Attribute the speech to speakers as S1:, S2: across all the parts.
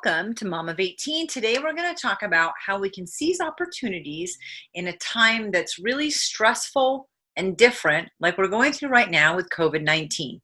S1: Welcome to Mom of 18. Today we're going to talk about how we can seize opportunities in a time that's really stressful and different, like we're going through right now with COVID-19.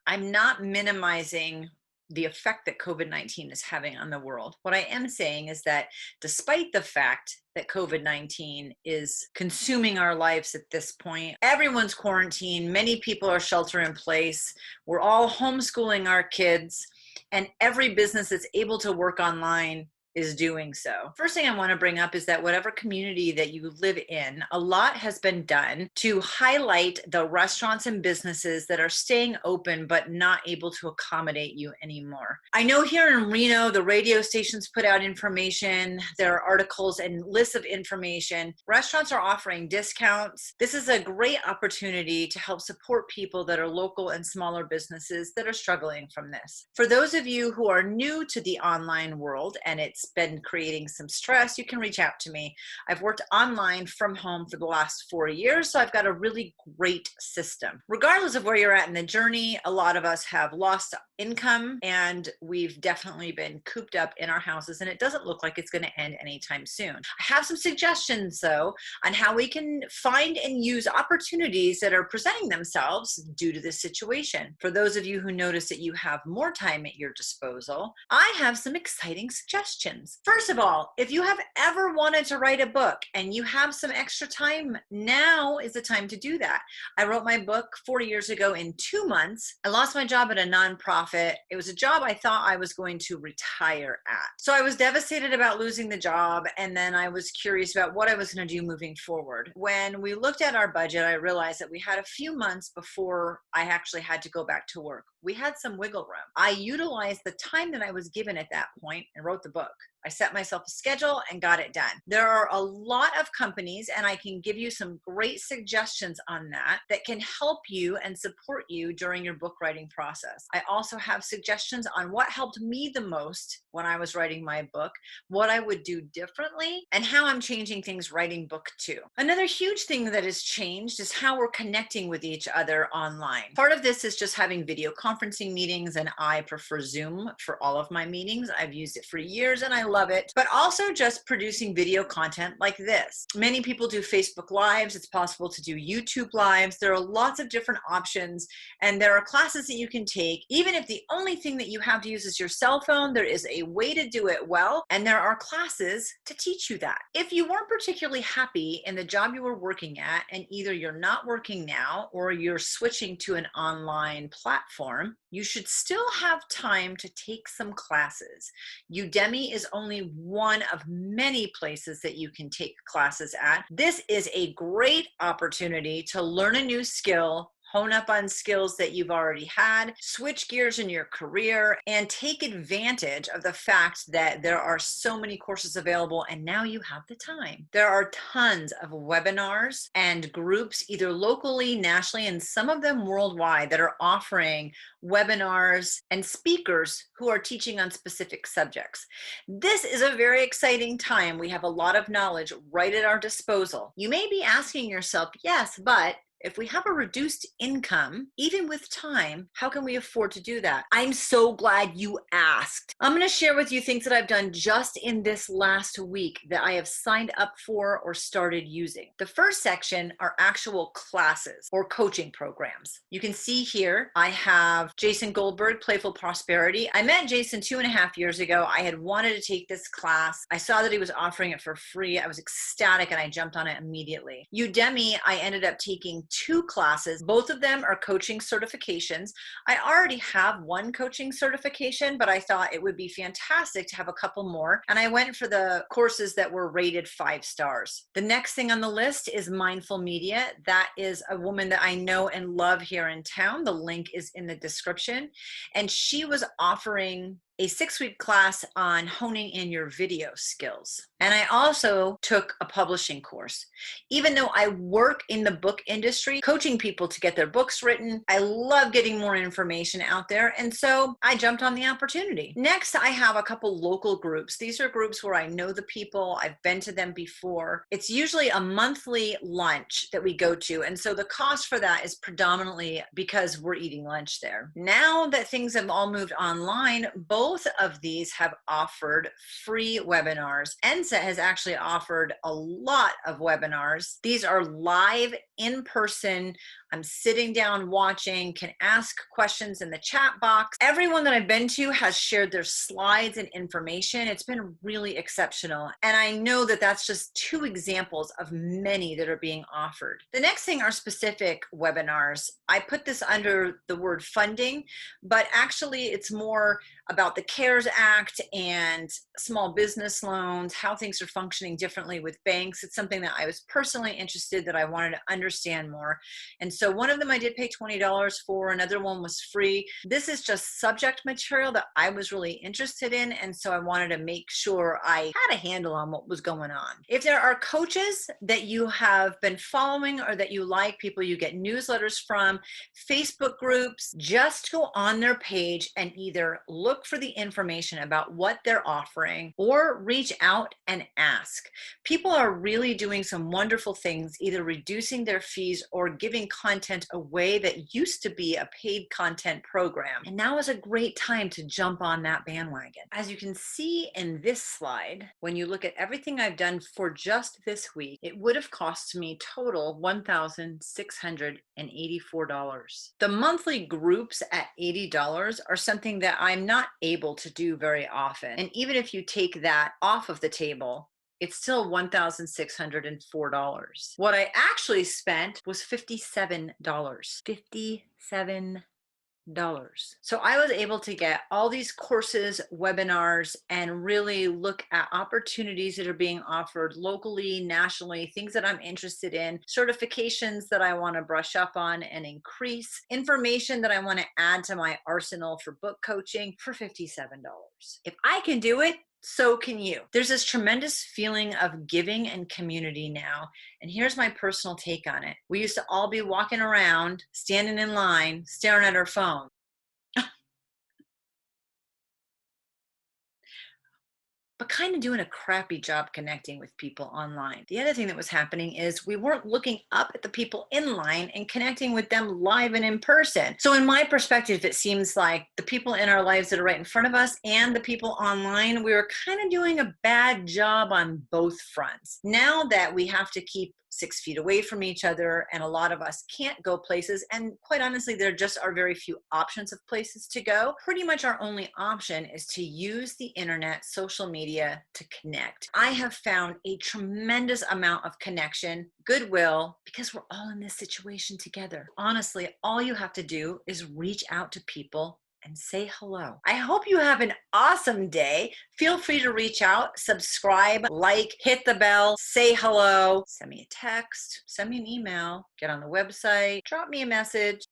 S1: I'm not minimizing the effect that COVID-19 is having on the world. What I am saying is that despite the fact that COVID-19 is consuming our lives at this point, everyone's quarantined, many people are shelter in place, we're all homeschooling our kids, and every business that's able to work online is doing so. First thing I want to bring up is that whatever community that you live in, a lot has been done to highlight the restaurants and businesses that are staying open but not able to accommodate you anymore. I know here in Reno, the radio stations put out information, there are articles and lists of information. Restaurants are offering discounts. This is a great opportunity to help support people that are local and smaller businesses that are struggling from this. For those of you who are new to the online world and it's been creating some stress, you can reach out to me. I've worked online from home for the last 4 years, so I've got a really great system. Regardless of where you're at in the journey, a lot of us have lost income and we've definitely been cooped up in our houses, and it doesn't look like it's going to end anytime soon. I have some suggestions though on how we can find and use opportunities that are presenting themselves due to this situation. For those of you who notice that you have more time at your disposal, I have some exciting suggestions. First of all, if you have ever wanted to write a book and you have some extra time, now is the time to do that. I wrote my book 4 years ago in 2 months. I lost my job at a nonprofit. It was a job I thought I was going to retire at. So I was devastated about losing the job, and then I was curious about what I was going to do moving forward. When we looked at our budget, I realized that we had a few months before I actually had to go back to work. We had some wiggle room. I utilized the time that I was given at that point and wrote the book. I set myself a schedule and got it done. There are a lot of companies, and I can give you some great suggestions on that can help you and support you during your book writing process. I also have suggestions on what helped me the most when I was writing my book, what I would do differently, and how I'm changing things writing book 2. Another huge thing that has changed is how we're connecting with each other online. Part of this is just having video conferencing meetings, and I prefer Zoom for all of my meetings. I've used it for years and I love it, but also just producing video content like this. Many people do Facebook Lives. It's possible to do YouTube Lives. There are lots of different options, and there are classes that you can take. Even if the only thing that you have to use is your cell phone, there is a way to do it well, and there are classes to teach you that. If you weren't particularly happy in the job you were working at, and either you're not working now or you're switching to an online platform, you should still have time to take some classes. Udemy is only one of many places that you can take classes at. This is a great opportunity to learn a new skill, hone up on skills that you've already had, switch gears in your career, and take advantage of the fact that there are so many courses available and now you have the time. There are tons of webinars and groups, either locally, nationally, and some of them worldwide, that are offering webinars and speakers who are teaching on specific subjects. This is a very exciting time. We have a lot of knowledge right at our disposal. You may be asking yourself, yes, but if we have a reduced income, even with time, how can we afford to do that? I'm so glad you asked. I'm going to share with you things that I've done just in this last week that I have signed up for or started using. The first section are actual classes or coaching programs. You can see here, I have Jason Goldberg, Playful Prosperity. I met Jason 2.5 years ago. I had wanted to take this class. I saw that he was offering it for free. I was ecstatic and I jumped on it immediately. Udemy, I ended up taking 2 classes. Both of them are coaching certifications. I already have one coaching certification, but I thought it would be fantastic to have a couple more. And I went for the courses that were rated 5 stars. The next thing on the list is Mindful Media. That is a woman that I know and love here in town. The link is in the description. And she was offering a 6-week class on honing in your video skills. And I also took a publishing course. Even though I work in the book industry, coaching people to get their books written, I love getting more information out there. And so I jumped on the opportunity. Next, I have a couple local groups. These are groups where I know the people, I've been to them before. It's usually a monthly lunch that we go to. And so the cost for that is predominantly because we're eating lunch there. Now that things have all moved online, both of these have offered free webinars. NSA has actually offered a lot of webinars. These are live, in person. I'm sitting down watching, can ask questions in the chat box. Everyone that I've been to has shared their slides and information. It's been really exceptional. And I know that that's just two examples of many that are being offered. The next thing are specific webinars. I put this under the word funding, but actually it's more about the CARES Act and small business loans, how things are functioning differently with banks. It's something that I was personally interested, that I wanted to understand more. And so one of them I did pay $20 for, another one was free. This is just subject material that I was really interested in, and so I wanted to make sure I had a handle on what was going on. If there are coaches that you have been following or that you like, people you get newsletters from, Facebook groups, just go on their page and either look for the information about what they're offering or reach out and ask. People are really doing some wonderful things, either reducing their fees or giving content away that used to be a paid content program. And now is a great time to jump on that bandwagon. As you can see in this slide, when you look at everything I've done for just this week, it would have cost me total $1,684. The monthly groups at $80 are something that I'm not able to do very often. And even if you take that off of the table, it's still $1,604. What I actually spent was $57. $57. So I was able to get all these courses, webinars, and really look at opportunities that are being offered locally, nationally, things that I'm interested in, certifications that I want to brush up on and increase, information that I want to add to my arsenal for book coaching for $57. If I can do it, so can you. There's this tremendous feeling of giving and community now. And here's my personal take on it. We used to all be walking around, standing in line, staring at our phone. But kind of doing a crappy job connecting with people online. The other thing that was happening is we weren't looking up at the people in line and connecting with them live and in person. So in my perspective, it seems like the people in our lives that are right in front of us and the people online, we were kind of doing a bad job on both fronts. Now that we have to keep 6 feet away from each other, and a lot of us can't go places, and quite honestly, there just are very few options of places to go. Pretty much our only option is to use the internet, social media to connect. I have found a tremendous amount of connection, goodwill, because we're all in this situation together. Honestly, all you have to do is reach out to people and say hello. I hope you have an awesome day. Feel free to reach out, subscribe, like, hit the bell, say hello, send me a text, send me an email, get on the website, drop me a message.